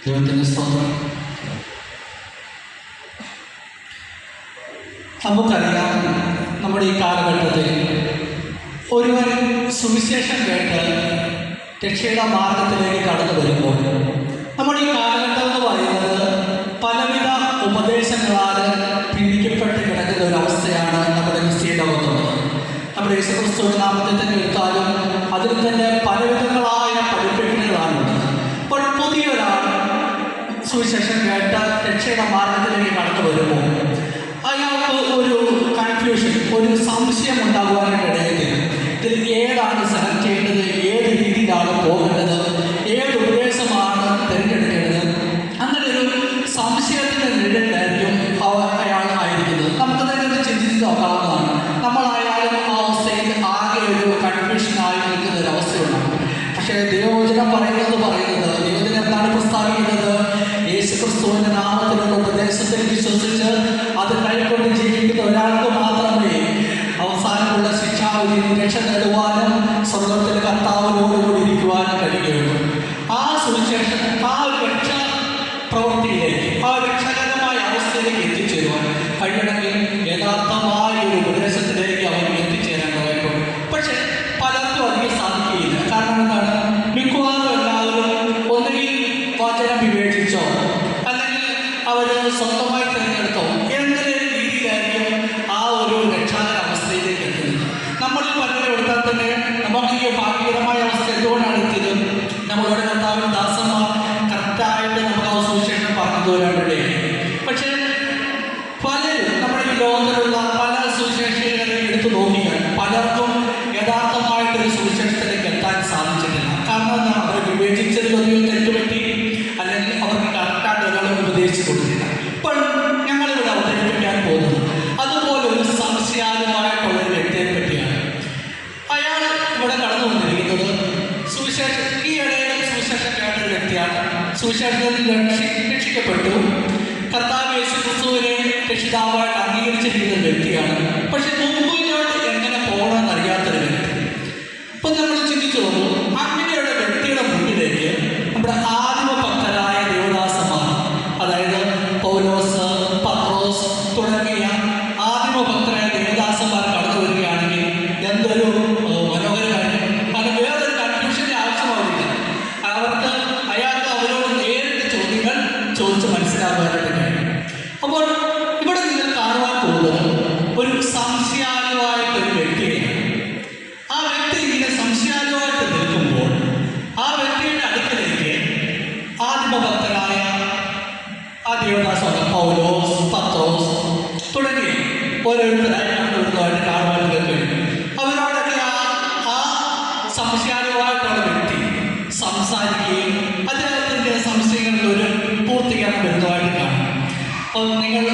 ദൈവത്തിൻ്റെ സ്തോത്രം. നമുക്കറിയാം, നമ്മുടെ ഈ കാലഘട്ടത്തിൽ ഒരുവൻ സുവിശേഷം കേട്ട് രക്ഷയുടെ മാർഗത്തിലേക്ക് കടന്നു വരുമ്പോൾ നമ്മുടെ ഈ കാലഘട്ടം എന്ന് പറയുന്നത് പലവിധ ഉപദേശങ്ങളാൽ പീഡിക്കപ്പെട്ട് കിടക്കുന്ന ഒരവസ്ഥയാണ് നമ്മുടെ ക്രിസ്തീയ ലോകത്തുള്ളത്. നമ്മുടെ യേശുക്രിസ്തുവിന്റെ നാമത്തിൽ തന്നെ എടുത്താലും അതിൽ തന്നെ പലവിധങ്ങളായ പഠിപ്പിക്കലുകളാണുള്ളത്. അപ്പോൾ പുതിയൊരാൾ സുവിശേഷം കേട്ട് രക്ഷയുടെ മാർഗത്തിലേക്ക് കടന്നു വരുമ്പോൾ അയാൾക്ക് ഒരു കൺഫ്യൂഷൻ, ഒരു സംശയം ഉണ്ടാകുവാനായിട്ടിടയിൽ ഇതിൽ ഏതാണ് സെലക്ട് ചെയ്യേണ്ടത്, ഏത് രീതിയിലാണ് പോകേണ്ടത്, ഏത് ഉപദേശമാണ് തിരഞ്ഞെടുക്കേണ്ടത്, അങ്ങനെ ഒരു സംശയത്തിൻ്റെ നിഴലിലായിരിക്കും അയാൾ ആയിരിക്കുന്നത്. നമുക്ക് തന്നെ ഒന്ന് ചിന്തിച്ച് നോക്കാവുന്നതാണ്. നമ്മളായാലും ആ അവസ്ഥയിൽ ആകെ ഒരു കൺഫ്യൂഷനായി നിൽക്കുന്ന ഒരു അവസ്ഥയുണ്ടാകും. പക്ഷേ ദൈവവചനം ദൈവവചനം എന്താണ് പ്രസ്താവിക്കുന്നത്? യേശുക്രിസ്തുവിന്റെ നാമത്തിലുള്ള ഉപദേശത്തിൽ വിശ്വസിച്ച് അത് കൈക്കൊണ്ട് ജീവിക്കുന്ന ഒരാൾക്ക് മാത്രമേ അവസാനമുള്ള ശിക്ഷാവിധിയിൽ രക്ഷ നേടുവാനും സ്വർഗത്തിൽ കർത്താവിനോടുകൂടി ഇരിക്കുവാനും കഴിയുകയുള്ളൂ. ആ സുവിശേഷം, ആ ഒരു രക്ഷ പ്രവൃത്തിയിലേക്ക്, ആ രക്ഷകരമായ അവസ്ഥയിലേക്ക് എത്തിച്ചേരുവാൻ കഴിയണമെങ്കിൽ യഥാർത്ഥമായ ഒരു ഉപദേശത്തിലേക്ക് അവർ എത്തിച്ചേരാൻ കഴിയും. പക്ഷെ പലർക്കും അധികം സാധിക്കുകയില്ല. കാരണം എന്താണ്? മിക്കവാറും എല്ലാവരും ഒന്നുകിൽ വചനം വിവേചിച്ചോ അല്ലെങ്കിൽ അവർ സ്വന്തമായി തിരഞ്ഞെടുത്തോ എന്ന രീതിയിലായിരിക്കും ആ ഒരു രക്ഷാകര അവസ്ഥയിലേക്ക് എത്തുന്നത്. നമ്മളിൽ പലരും എടുത്താൽ തന്നെ നമുക്ക് ഈ ഭാഗ്യകരമായ അവസ്ഥ എന്തുകൊണ്ടാണ് എത്തിയത്? നമ്മളുടെ കർത്താവിൻ ദാസന്മാർ കറക്റ്റായിട്ട് നമുക്ക് ആ സുവിശേഷം പറഞ്ഞു തരാനിടയായി. പക്ഷേ പലരും നമ്മുടെ ഈ ലോകത്തിലുള്ള പല സുവിശേഷങ്ങളെ എടുത്തു നോക്കിയാൽ പലർക്കും യഥാർത്ഥമായിട്ടൊരു സുവിശേഷത്തിലേക്ക് എത്താൻ സാധിച്ചിട്ടില്ല. കാരണം അവർ വിവേചിച്ചതിലൊന്നും തെറ്റുപറ്റി, അല്ലെങ്കിൽ അവർക്ക് കറക്റ്റായിട്ട് ഒരാളെ ഉപദേശിച്ചു കൊടുത്തില്ല. ഇപ്പോൾ ഞങ്ങളിവിടെ അവതരിപ്പിക്കാൻ പോകുന്നത് അതുപോലെ ഒരു സംശയാലുമായിട്ടുള്ള ഒരു വ്യക്തിയെ പറ്റിയാണ്. അയാൾ ഇവിടെ കടന്നു വന്നിരിക്കുന്നത് ഈ ഇടയിൽ സുവിശേഷം കേട്ട ഒരു വ്യക്തിയാണ്. സുവിശേഷത്തിൽ രക്ഷിക്കപ്പെട്ടു, കർത്താവ് യേശുക്രിസ്തുവിനെ രക്ഷിതാവായിട്ട് അംഗീകരിച്ചിരിക്കുന്ന വ്യക്തിയാണ്. പക്ഷെ മുമ്പിലോട്ട് എങ്ങനെ പോകണമെന്ന് അറിയാത്തൊരു വ്യക്തി. അപ്പം നമ്മൾ ചിന്തിച്ചു നോക്കും, അങ്ങനെയുള്ള വ്യക്തിയുടെ മുന്നിലേക്ക് നമ്മുടെ ആദിമഭക്തരായ ദേവദാസന്മാർ, അതായത് പൗലോസ്, പത്രോസ് തുടങ്ങിയ ആദിമഭക്തരായ ദേവദാസന്മാർ കടന്നു വരികയാണെങ്കിൽ എന്തൊരു മനോഹരമായി. അത് വേറൊരു കൺഫ്യൂഷൻ്റെ ആവശ്യമാവില്ല. അവർക്ക് അയാൾക്ക് അവരോട് നേരിട്ട് ചോദ്യങ്ങൾ ചോദിച്ച് മനസ്സിലാക്കാനായിട്ട് കഴിയും. അപ്പോൾ ഇവിടെ നിങ്ങൾ കാണുവാൻ പോകുന്നത് ഒരു സംശയാലുവായിട്ടൊരു വ്യക്തിയാണ്. ആ വ്യക്തി ഇങ്ങനെ സംശയാലുവായിട്ട് നിൽക്കുമ്പോൾ ആ വ്യക്തിയുടെ അടുക്കലേക്ക് ആദിമഭക്തരായ ആ ദേവദാസ പൗലോസ്, പത്രോസ് തുടങ്ങി ഓരോരുത്തരായി കണ്ടുവരുന്നതായിട്ട് കാണുവാൻ കഴിയും. അവരോടൊക്കെ ആ സംശയാലുവായിട്ടുള്ള വ്യക്തി സംസാരിക്കുകയും അദ്ദേഹത്തിൻ്റെ സംശയങ്ങളിൽ ഒരു പൂർത്തീകരണം വരുന്നതായിട്ട് കാണും. അപ്പോൾ നിങ്ങൾ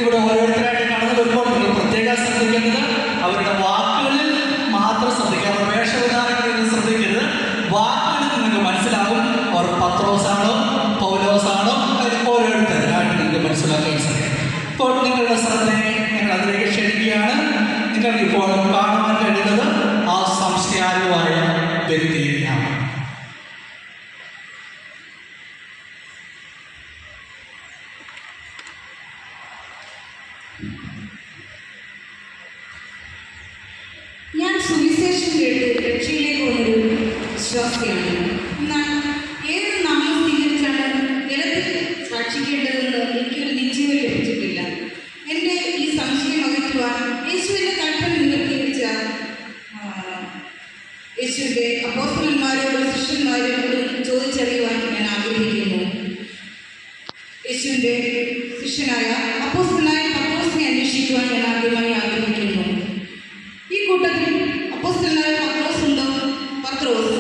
ഇവിടെ ഓരോരുത്തരായിട്ട് കടന്നു വരുമ്പോൾ നിങ്ങൾ പ്രത്യേകം ശ്രദ്ധിക്കേണ്ടത് അവരുടെ വാക്കുകളിൽ മാത്രം ശ്രദ്ധിക്കുക. വേഷവിധാനങ്ങളിൽ ശ്രദ്ധിക്കരുത്. വാക്കുകളിൽ നിങ്ങൾക്ക് മനസ്സിലാകും അവർ പത്രോസാണോ പൗലോസാണോ ഓരോരുത്തരായിട്ട് നിങ്ങൾക്ക് മനസ്സിലാക്കാൻ സാധിക്കും. ഇപ്പോൾ നിങ്ങളുടെ ശ്രദ്ധയെ ഞങ്ങൾ അതിലേക്ക് ക്ഷണിക്കുകയാണ്. നിങ്ങൾ ഇപ്പോൾ കാണുവാൻ കഴിയുന്നത് ആ സംശയാലുവായ വ്യക്തിയെയാണ്. ഞാൻ സുവിശേഷം കേട്ട് രക്ഷയിലേക്ക് വന്നൊരു വിശ്വാസിയാണ്. എന്നാൽ ഏത് നാമം സ്വീകരിച്ചാണ് ജലത്തിൽ സാക്ഷിക്കേണ്ടതെന്ന് എനിക്കൊരു നിശ്ചയം ലഭിച്ചിട്ടില്ല. എൻ്റെ ഈ സംശയം അകറ്റുവാൻ യേശുവിൻ്റെ കൽപ്പന നിവർത്തിവെച്ച യേശുവിൻ്റെ അപ്പോസ്തലന്മാരോടും ശിഷ്യന്മാരോടും ചോദിച്ചറിയുവാൻ ഞാൻ ആഗ്രഹിക്കുന്നു. യേശുവിൻ്റെ ശിഷ്യനായ അപ്പോസ്തലനായ പത്രോസിനെ അന്വേഷിക്കുവാൻ ഞാൻ ആദ്യമായി ആഗ്രഹിക്കുന്നു. ഈ കൂട്ടത്തിൽ അപ്പോസ്തലനായ പത്രോസ് ഉണ്ടോ? പത്രോസ്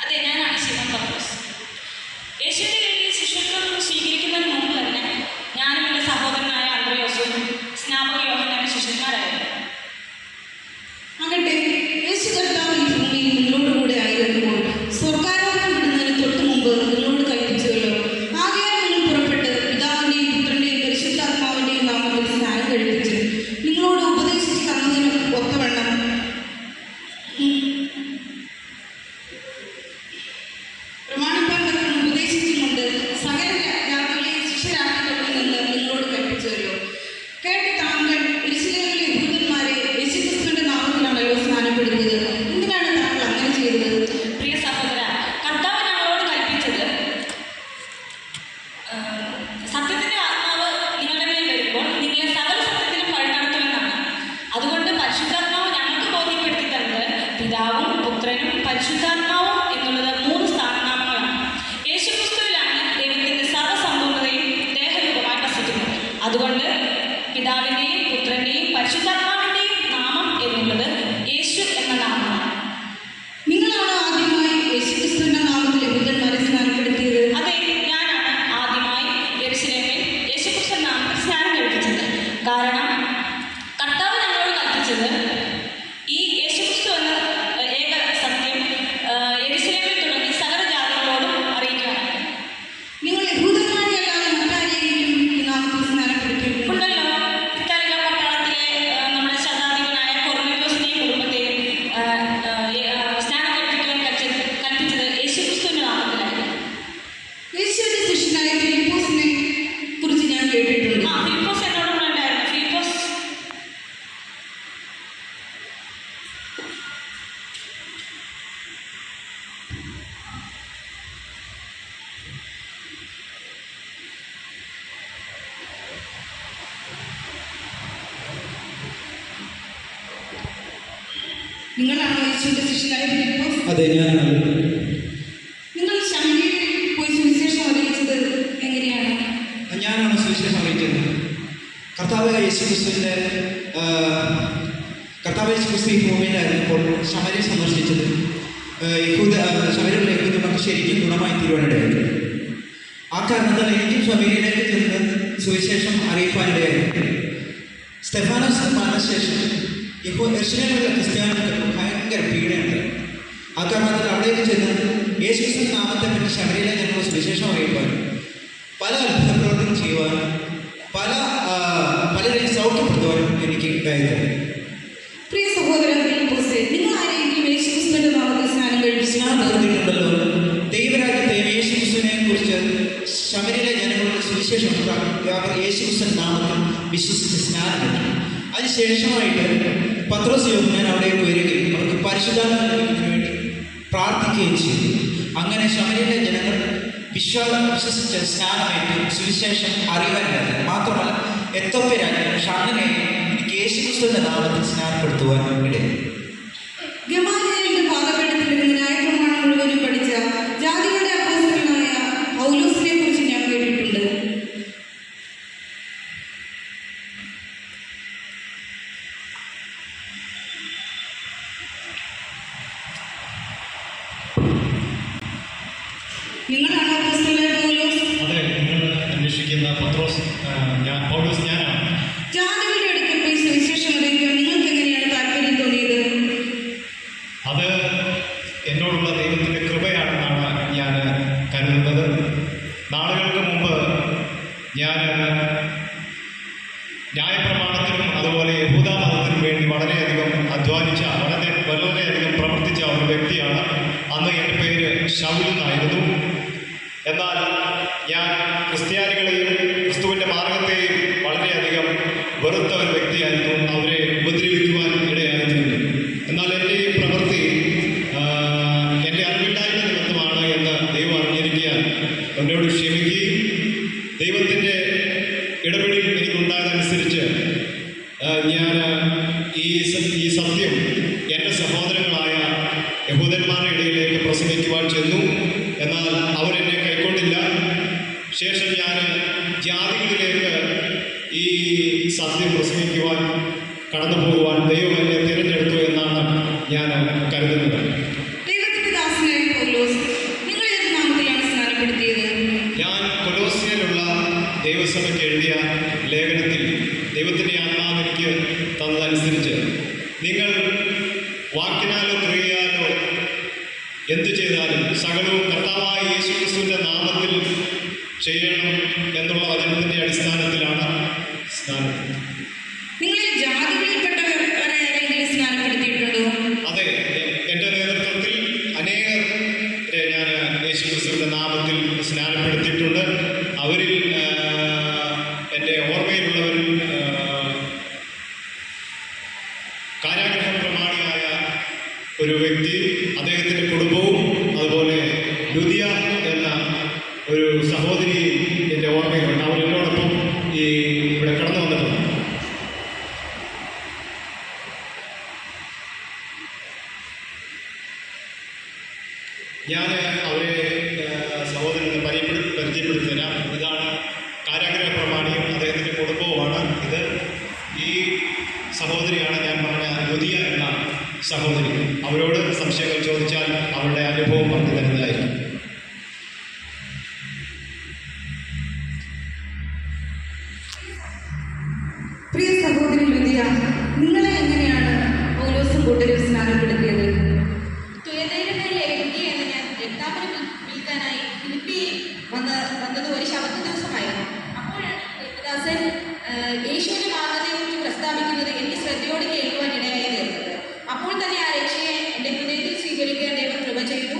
അതെ, ഞാനാണ് ശിവൻ പത്രോസ്. യേശുവിന്റെ കീഴിൽ ശിഷ്യത്വം സ്വീകരിക്കുന്നതിന് മുമ്പ് തന്നെ ഞാനും എൻ്റെ സഹോദരനായ അന്ത്രയോസും സ്നാപക യോഹന്നാന്റെ ശിഷ്യന്മാരായിരുന്നു. ആകട്ടെ, യേശു കർത്താവ് ഈ ഭൂമിയിൽ നിങ്ങളോടുകൂടെ ആയിരുന്നപ്പോൾ സ്വർഗ്ഗാരോഹണം വിടുന്നതിന് തൊട്ട് മുമ്പ് നിങ്ങളോട് കൽപ്പിച്ചുവല്ലോ, ആകയാൽ നിങ്ങൾ പുറപ്പെട്ട് പിതാവിൻ്റെയും പുത്രൻ്റെയും പരിശുദ്ധാത്മാവിൻ്റെയും പരിശുദ്ധാത്മാവും എന്നുള്ളത് 3 സ്ഥാനനാമങ്ങളാണ്. യേശുക്രിസ്തുവിലാണ് ദൈവത്തിന്റെ സർവ്വസമ്പൂർണ്ണതയും ദേഹരൂപമായി വസിക്കുന്നത്. അതുകൊണ്ട് പിതാവിന്റെയും പുത്രന്റെയും പരിശുദ്ധാത്മാവിന്റെയും നാമം എന്നുള്ളത് യേശു എന്ന നാമമാണ്. നിങ്ങളാണ് ആദ്യമായി യേശുക്രിസ്തുവിന്റെ നാമത്തിൽ യഹൂദന്മാരെ സ്നാനപ്പെടുത്തിയത്? അതെ, ഞാനാണ് ആദ്യമായി യെരൂശലേമിൽ യേശുക്രിസ്തുവിന്റെ നാമത്തിൽ സ്നാനം കഴിപ്പിച്ചത്. കാരണം കർത്താവ് ഞങ്ങളോട് കൽപ്പിച്ചത് ഈ യേശുക്രിസ്തു എന്ന ഏക സത്യം യെരൂശലേമിൽ തുടങ്ങി സകല ജാതികളോടും അറിയിക്കുകയാണ്. നിങ്ങൾ യഹൂദന്മാരെ അല്ലാതെ മറ്റാരെയും ഈ നാമത്തിൽ സ്നാനപ്പെടുത്തിയിട്ടുണ്ടോ? ഉണ്ടല്ലോ, ഇറ്റാലിയ പട്ടാളത്തിലെ നമ്മുടെ ശതാധിപനായ കൊർന്നേലിയോസിനെയും കുടുംബത്തെയും സ്നാനം കഴിപ്പിക്കുവാൻ കൽപ്പിച്ചത് യേശുക്രിസ്തുവിന്റെ നാമത്തിലായിരുന്നു. യേശുവിന്റെ ശിഷ്യനായ ഫിലിപ്പോസിനെ കുറിച്ച് ഞാൻ കേട്ടിട്ടുണ്ട്. ഫിലിപ്പോസ് എന്നോടൊപ്പം ഉണ്ടായിരുന്നു. ഫിലിപ്പോസ് നിങ്ങളാണോ യേശുവിന്റെ ശിഷ്യനായ ഫിലിപ്പോസ്? അതെ, ഞാനാണ്. നിങ്ങൾ ശമര്യയിൽ പോയി സുവിശേഷം അറിയിച്ചത് എങ്ങനെയാണ്? ഞാനാണ് സുവിശേഷം അറിയിച്ചത്. കർത്താവ് യേശുക്രിസ്തുവിൻ്റെ ഈ ഭൂമിയിലായിരുന്നപ്പോൾ ശമര്യ സന്ദർശിച്ചത് ശമര്യയിലെ യഹൂദർക്ക് ശരിക്കും ഗുണമായി തീരുവാനിടയായി. ആ കാരണത്താൽ എനിക്കും ശമര്യയിലേക്ക് ചെന്ന് സുവിശേഷം അറിയിക്കാനിടയായി. സ്തെഫാനോസ് മരണശേഷം യെരൂശലേമിലെ ക്രിസ്ത്യാനികൾക്ക് ഭയങ്കര പീഡയുണ്ട്. ആ കാരണത്തിൽ അവിടേക്ക് ചെന്ന് യേശുക്രിസ്തു നാമത്തെ പറ്റി ശമര്യയിലെ ഞങ്ങൾ സുവിശേഷം അറിയിക്കാനും പല അത്ഭുത പ്രവർത്തനം ചെയ്യുവാനും പലരെയും സൗഖ്യപ്പെടുത്തുവാനും എനിക്ക് ഉണ്ടായിരുന്നു. പ്രിയ സഹോദരൻ ഫിലിപ്പോസേ, നിങ്ങൾ ആരെങ്കിലും യേശുക്രിസ്തുവിന്റെ നാമത്തിൽ സ്നാനം കഴിപ്പിച്ചിട്ടുണ്ടോ? പറഞ്ഞിട്ടുണ്ടല്ലോ, ദൈവരാജ്യത്തെ യേശുക്രിസ്തുവിനെ കുറിച്ച് ശമര്യയിലെ ജനങ്ങളുടെ സുവിശേഷം യേശുക്രിസ്തുവിന്റെ നാമത്തിൽ വിശ്വസിച്ച് സ്നാനം കിട്ടും. അതിനുശേഷമായിട്ട് പത്രോസ് യോഹന്നാൻ അവിടേക്ക് വരികയും അവർക്ക് പരിശുദ്ധാത്മാവിന് വേണ്ടി പ്രാർത്ഥിക്കുകയും ചെയ്തു. അങ്ങനെ ശമര്യയിലെ ജനങ്ങൾ വിശ്വസിച്ച് സ്നാനമേറ്റ് സുവിശേഷം അറിയാനില്ല. മാത്രമല്ല എത്യോപ്യ രാജ്യം ഷാങ്ങിനെയും എനിക്ക് യേശുക്രിസ്തുവിന്റെ നാമത്തിൽ സ്നാനപ്പെടുത്തുവാൻ ഇടയായി. ഗമാലിയേലിന്റെ കാലഘട്ടത്തിൽ നിന്ന് ന്യായപ്രമാണം മുഴുവനും പഠിച്ച ജാതികളുടെ അപ്പോസ്തലനായ പൗലോസിനെ കുറിച്ച് ഞാൻ കേട്ടിട്ടുണ്ട്. നിങ്ങളാണോ അപ്പോസ്തലനായ പൗലോസ്? അതെ, നിങ്ങൾ അന്വേഷിക്കുന്ന പൗലോസ് ഞാനാണ്. ജാതികളുടെ അടുക്കൽ പോയി സുവിശേഷം അറിയിക്കാൻ നിങ്ങൾക്ക് എങ്ങനെയാണ് താല്പര്യം തോന്നിയത്? അത് എന്നോടുള്ള ദൈവത്തിൻ്റെ കൃപയാണെന്നാണ് ഞാൻ കരുതുന്നത്. നാളുകൾക്ക് മുമ്പ് ഞാൻ ന്യായപ്രമാണത്തിനും അതുപോലെ യഹൂദമതത്തിനും വേണ്ടി വളരെയധികം അധ്വാനിച്ച വളരെയധികം പ്രവർത്തിച്ച ഒരു വ്യക്തിയാണ്. അന്ന് എൻ്റെ പേര് ശൗൽ എന്നായിരുന്നു. എന്നാൽ ഞാൻ ക്രിസ്ത്യാനികളെയും ക്രിസ്തുവിൻ്റെ മാർഗത്തെയും വളരെയധികം വെറുത്ത ഒരു വ്യക്തിയായിരുന്നു. അവരെ ഉപദ്രവിക്കുവാൻ ഇടയായിട്ടുണ്ട്. എന്നാൽ എൻ്റെ ഈ പ്രവൃത്തി എൻ്റെ അറിവില്ലായ്മ നിമിത്തമാണ് എന്ന് ദൈവം അറിഞ്ഞിരിക്കാൻ എന്നോട് ക്ഷമിക്കുകയും ദൈവത്തിൻ്റെ ഇടപെടൽ എനിക്കുണ്ടായതനുസരിച്ച് ഞാൻ ഈ സത്യം എൻ്റെ സഹോദരങ്ങളായ യഹൂദന്മാരുടെ ഇടയിലേക്ക് പ്രസംഗിക്കുവാൻ ചെന്നു. എന്നാൽ അവരെന്നെ കൈക്കൊണ്ടില്ല. ശേഷം ഞാൻ ജാതികളിലേക്ക് ഈ സത്യം പ്രസംഗിക്കുവാൻ കടന്നു പോകുവാൻ ദൈവം എന്നെ തിരഞ്ഞെടുത്തു എന്നാണ് ഞാൻ കരുതുന്നത്. ദൈവത്തിന്റെ ദാസനായ പൗലോസ്, നിങ്ങൾ ഏത് നാമത്തിലാണ് സ്നാനപ്പെടുത്തിയത്? ഞാൻ കൊലോസ്യയിലുള്ള ദൈവസഭയ്ക്ക് എഴുതിയ ലേഖനത്തിൽ ദൈവത്തിൻ്റെ ആത്മാവ് എനിക്ക് തന്നതനുസരിച്ച് നിങ്ങൾ വാക്കിനാലോ ക്രിയയാലോ എന്തു ചെയ്താലും സകലവും കർത്താവായ യേശുക്രിസ്തുവിൻ്റെ നാമത്തിൽ ചെയ്യണം എന്നുള്ള വചനത്തിൻ്റെ അടിസ്ഥാനത്തിലാണ് സ്നാനം. നിങ്ങളെ ജാതികളിൽപ്പെട്ടവരെ ആരെങ്കിലും സ്നാനപ്പെടുത്തിയിട്ടുണ്ടോ? അതെ, എൻ്റെ നേതൃത്വത്തിൽ അനേകരെ ഞാൻ യേശുക്രിസ്തുവിൻ്റെ നാമത്തിൽ സ്നാനപ്പെടുത്തിയിട്ടുണ്ട്. അവരിൽ എൻ്റെ ഓർമ്മയിലുള്ളവരിൽ കാരാഗ്രഹ പ്രമാണിയായ ഒരു വ്യക്തി, അദ്ദേഹത്തിൻ്റെ കുടുംബവും അതുപോലെ ലുദിയ എന്ന ഒരു സഹോദരി എൻ്റെ ഓർമ്മയിലുണ്ട്. അവരെന്നോടൊപ്പം ഇവിടെ കടന്നു വന്നിട്ടുണ്ട്. സഹോദരിയാണ് ഞാൻ പറഞ്ഞ ലുദിയ എന്ന സഹോദരി. അവരോട് സംശയങ്ങൾ ചോദിച്ചാൽ അവരുടെ അനുഭവം പറഞ്ഞു തരുന്നതായിരിക്കും. പ്രിയ സഹോദരി ലുദിയ, നിങ്ങളെ എങ്ങനെയാണ് പൗലോസും കൂട്ടരും സ്നാനപ്പെടുത്തിയത്? തുയതൈരമേലെ ലുദിയ എന്ന ഞാൻ രക്താപനം വിൽക്കാനായി ഫിലിപ്പിയിൽ വന്നത് ഒരു ശബത്ത് ദിവസമായിരുന്നു. അപ്പോഴാണ് ദേവദാസൻ യേശുവിന്റെ മാർഗ്ഗത്തെക്കുറിച്ച് പ്രസ്താവിക്കുന്നത് എനിക്ക് ശ്രദ്ധയോടെ കേൾക്കുവാൻ ഇടയായത്. അപ്പോൾ തന്നെ ആ രക്ഷയെ എൻ്റെ ഹൃദയത്തിൽ സ്വീകരിക്കാൻ ദൈവം കൃപ ചെയ്തു.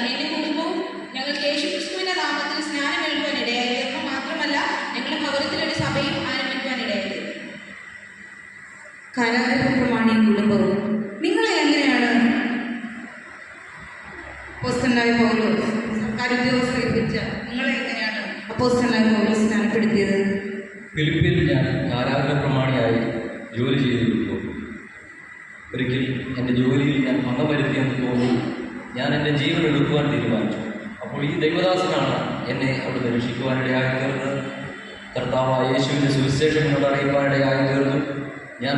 എൻ്റെ കുടുംബവും ഞങ്ങൾക്ക് യേശുക്രിസ്തുവിന്റെ നാമത്തിൽ സ്നാനമേൽക്കുവാൻ ഇടയായി. എന്ന് മാത്രമല്ല, ഞങ്ങളുടെ ഭവനത്തിലൊരു സഭയും ആരംഭിക്കുവാൻ ഇടയായി. കാരാഗ്രഹ പ്രമാണിയും കുടുംബവും നിങ്ങളെ എങ്ങനെയാണ് അപ്പോസ്തലനായ പൗലോസ് സർക്കാർ ഉദ്യോഗസ്ഥരെ ഏൽപ്പിച്ച നിങ്ങളെ എങ്ങനെയാണ് അപ്പോസ്തലനായ പൗലോസ് സ്നാനപ്പെടുത്തിയത്? ഫിലിപ്പിയിൽ ഞാൻ കാരാഗ്രഹ പ്രമാണിയായി ജോലി ചെയ്തിരുന്നു. ഒരിക്കൽ എൻ്റെ ജോലിയിൽ ഞാൻ ഭംഗം വരുത്തിയെന്ന് തോന്നി ഞാൻ എൻ്റെ ജീവൻ എടുക്കുവാൻ തീരുമാനിച്ചു. അപ്പോൾ ഈ ദൈവദാസനാണ് എന്നെ അവിടുന്ന് രക്ഷിക്കുവാനിടയായി തീർന്നത്. കർത്താവായ യേശുവിൻ്റെ സുവിശേഷങ്ങളോട് അറിയിക്കാനിടയായി തീർന്നു. ഞാൻ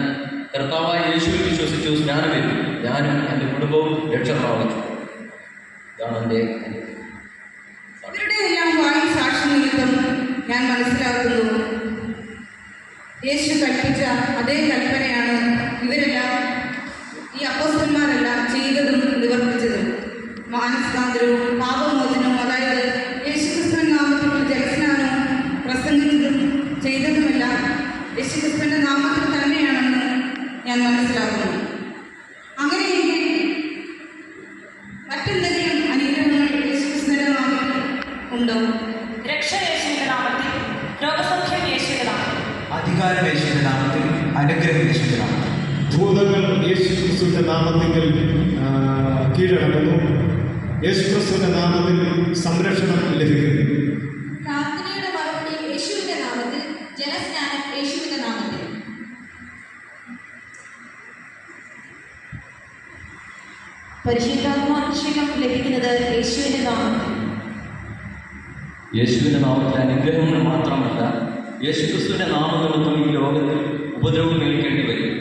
കർത്താവായ യേശുവിൽ വിശ്വസിച്ചു, സ്നാനമേറ്റു. ഞാനും എൻ്റെ കുടുംബവും രക്ഷ പ്രാപിച്ചു. ഇതാണ് എൻ്റെ ഇവരുടെ എല്ലാം വായി സാക്ഷി നിമിത്തം ഞാൻ മനസ്സിലാക്കുന്നു, യേശു കൽപ്പിച്ച അതേ കൽപ്പനയാണ് ഇവരെല്ലാം, ഈ അപ്പോസ്തലന്മാരെല്ലാം ചെയ്തതും നിവർത്തിച്ചതും. മാനസാന്തരവും പാപമോചനവും, അതായത് യേശുക്രിസ്തുവിന്റെ നാമത്തിലുള്ള ജലസ്നാനവും പ്രസംഗിച്ചതും ചെയ്തതുമെല്ലാം യേശുക്രിസ്തുവിന്റെ നാമത്തിൽ തന്നെയാണെന്ന് ഞാൻ മനസ്സിലാക്കുന്നു. അങ്ങനെയെങ്കിൽ മറ്റെന്തെങ്കിലും അനുഗ്രഹങ്ങൾ യേശുക്രിസ്തുവിന്റെ നാമത്തിൽ ഉണ്ടോ? രക്ഷ യേശുവിന്റെ നാമത്തിൽ, രോഗസൗഖ്യം യേശുവിന്റെ നാമത്തിൽ, അധികാരം യേശുവിന്റെ നാമത്തിൽ, അനുഗ്രഹം യേശുവിന്റെ നാമത്തിൽ. ഭൂതങ്ങൾ യേശുക്രിസ്തുവിന്റെ നാമത്തിൽ കീഴടങ്ങുന്നു. യേശുക്രിസ്തുവിന്റെ നാമത്തിൽ സംരക്ഷണം ലഭിക്കുന്നു. പ്രാർത്ഥനയുടെ മറുപടി യേശുവിന്റെ നാമത്തിൽ, ജലസ്നാനം യേശുവിന്റെ നാമത്തിൽ. പരിശുദ്ധാത്മാഭിഷേകം ലഭിക്കുന്നത് യേശുവിന്റെ നാമത്തിൽ. യേശുവിൻ്റെ നാമത്തിൽ അനുഗ്രഹങ്ങൾ മാത്രമല്ല, യേശുക്രിസ്തുവിൻ്റെ നാമനിമിത്തം ഈ ലോകത്തിൽ ഉപദ്രവം ഏൽക്കേണ്ടി വരും.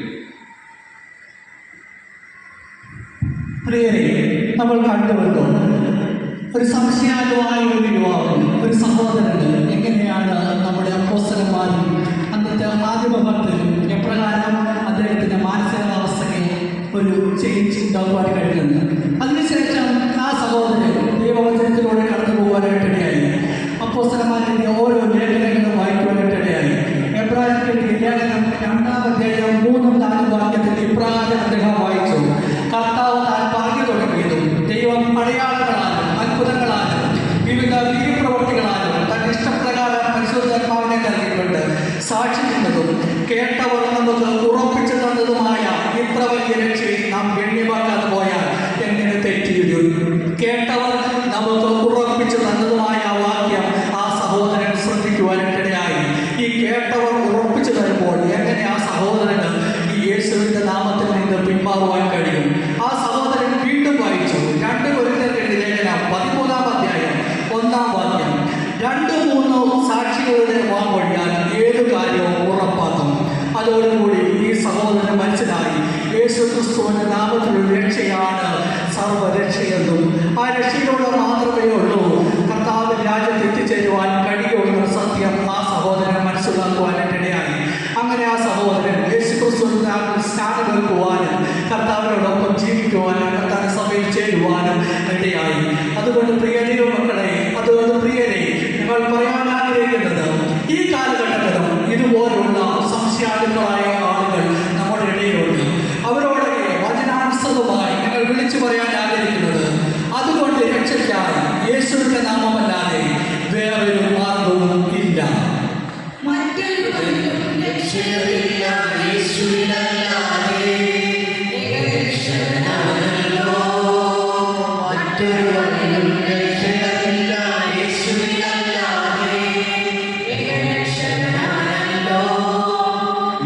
പ്രിയരെ, നമ്മൾ കണ്ടുവല്ലോ ഒരു സംശയാലുവായ ഒരു യുവാവ്, ഒരു സഹോദരന് എങ്ങനെയാണ് നമ്മുടെ അപ്പോസ്തലന്മാരും അന്നത്തെ ആദിമഭക്തരും എപ്രകാരം അദ്ദേഹത്തിൻ്റെ മാനസികാവസ്ഥയെ ഒരു ചേഞ്ച് ഉണ്ടാക്കുവാൻ കഴിയുന്നത്. അതിനുശേഷം ആ സഹോദരൻ ദൈവവചനത്തിലൂടെ കടന്നു പോകാനായിട്ടിടയായി. അപ്പോസ്തലന്മാരുടെ ഓരോ ലേഖനങ്ങളും വായിക്കുവാനായിട്ടിടയായി. എബ്രായർക്ക് ലേഖനം 2-ാം അധ്യായം 3-4 വാക്യത്തിൽ ഇപ്രകാരം അദ്ദേഹം വായിച്ചു: കർത്താവ് താൻ പറഞ്ഞു തുടങ്ങിയതും ദൈവം അടയാളങ്ങളാലും അത്ഭുതങ്ങളാലും വിവിധ വീര്യപ്രവർത്തികളാലും തന്റെ ഇഷ്ടപ്രകാരം പരിശുദ്ധാത്മാവിനെ നൽകിക്കൊണ്ട് സാക്ഷിക്കുന്നതും കേട്ടവർ നമുക്ക് ഉറപ്പിച്ചു തന്നതുമായ ഇത്ര വലിയ രക്ഷയിൽ നാം ഗണ്യമാക്കാതെ പോയാൽ എങ്ങനെ തെറ്റിയിടും? കേട്ടവർ നമുക്ക് ഉറപ്പിച്ചു തന്നതുമായ വാക്യം ആ സഹോദരൻ ശ്രദ്ധിക്കുവാനിടയായി. ഈ കേട്ടവർ ഉറപ്പിച്ചു തരുമ്പോൾ എങ്ങനെ ആ സഹോദരന് ഈ യേശുവിന്റെ നാമത്തിൽ നിന്ന് പിന്മാറുവാൻ കഴിയും? ആ സഹോദരൻ വീണ്ടും വായിച്ചു 2 കൊരിന്ത്യരുടെ ലേഖനം 13-ാം അധ്യായം 1-ാം വാക്യം: 2-3 സാക്ഷികളുടെ വാമൊഴിയാൽ ഏതു കാര്യവും ഉറപ്പാക്കും. അതോടുകൂടി ഈ സഹോദരൻ മനസ്സിലായി, യേശുക്രിസ്തുവിന്റെ നാമത്തിലുള്ള രക്ഷയാണ് സർവ്വരക്ഷയെന്നും ആ രക്ഷയിലൂടെ മാത്രമേ ഉള്ളൂ കർത്താവിന്റെ രാജ്യത്ത് എത്തിച്ചേരുവാൻ കഴിയുന്ന സത്യം ആ സഹോദരൻ മനസ്സിലാക്കുവാനിടയായി. അങ്ങനെ ആ സഹോദരൻ യേശുക്രിസ്തുവിന്റെ നാമത്തിൽ സ്നാനമേൽക്കുവാനും കർത്താവിനോടൊപ്പം ജീവിക്കുവാനും കർത്താവിന്റെ സഭയിൽ ചേരുവാനും ഇടയായി. അതുകൊണ്ട് പ്രിയ ദൈവമക്കളെ, അതുകൊണ്ട് പ്രിയരെ, ഞങ്ങൾ പറയാൻ ആഗ്രഹിക്കുന്നത് ഈ കാലഘട്ടത്തിലും ഇതുപോലുള്ള സംശയാലുക്കളായ ആളുകൾ നമ്മുടെ ഇടയിലുണ്ട്. അവരോട് വചനാനുസൃതമായി ഞങ്ങൾ വിളിച്ചു പറയാൻ ആഗ്രഹിക്കുന്നത്, അതുകൊണ്ട് രക്ഷയ്ക്കായി യേശുവിന്റെ നാമമല്ലാതെ വേറൊരു മാർഗവും ഇല്ല. മറ്റൊരു രക്ഷയില്ല യേശുവിനല്ലാതെ, ഏകരക്ഷകനാണല്ലോ. മറ്റൊരു രക്ഷയില്ല യേശുവിനല്ലാതെ, ഏകരക്ഷകനാണല്ലോ.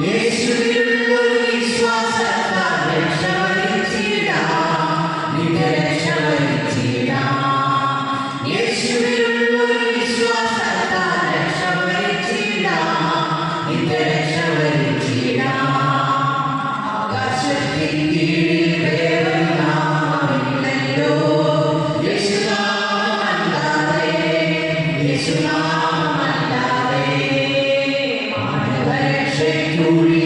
യേശുവിലുള്ളൊരു വിശ്വാസത്താൽ രക്ഷ വരിച്ചിടാം, നിത്യരക്ഷ വരിച്ചിടാം. യേശുവിലുള്ളൊരു വിശ്വാസത്താൽ രക്ഷ വരിച്ചിടാം, നിത്യരക്ഷ വരിച്ചിടാം. രക്ഷയ്ക്കുള്ളിൽ